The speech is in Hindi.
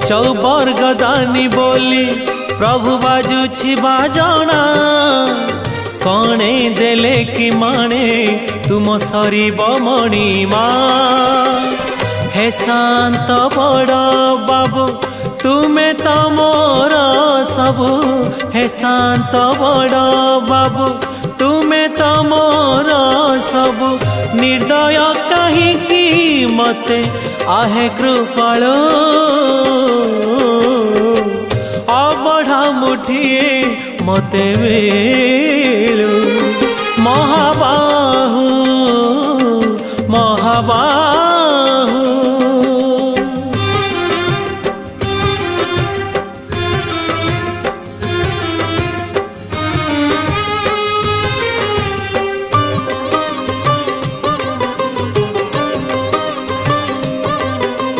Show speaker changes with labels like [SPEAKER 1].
[SPEAKER 1] चौबर्गदानी बोली प्रभु बाजुछि बाजणा कणे देले कि माणे तुम सरीब मणिमा हे शांत बड़ बाबू तुमे तो मोर सबु हे शांत बड़ बाबू तुमे तो मोर सबु निर्दय कहीं मते आहे कृपाल अबढ़ा मुठिए मते वेलु महाबाहु महाबाहु